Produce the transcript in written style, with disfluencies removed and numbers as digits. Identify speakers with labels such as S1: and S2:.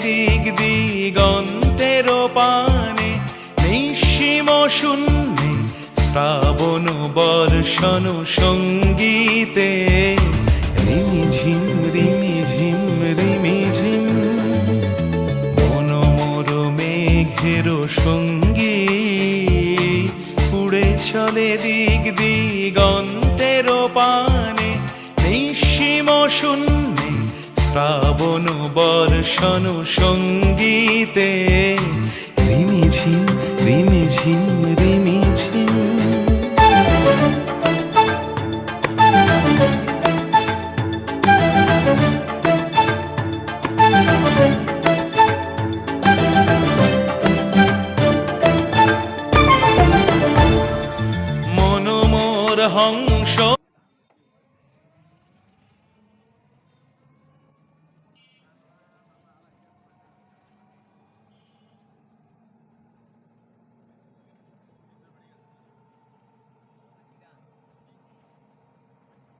S1: দিক দিগন্তের পানে, নিঃসীম শূন্যে শ্রাবণ বর্ষণ সঙ্গীতে। রিমিঝিম রিমিঝিম রিমিঝিম মন মোর মেঘের সঙ্গী, উড়ে চলে দিক দিগন্তের পানে, নিঃসীম শূন্যে শ্রাবণ বর্ষণ সঙ্গীতে। রিমিঝিম রিমিঝিম রিমি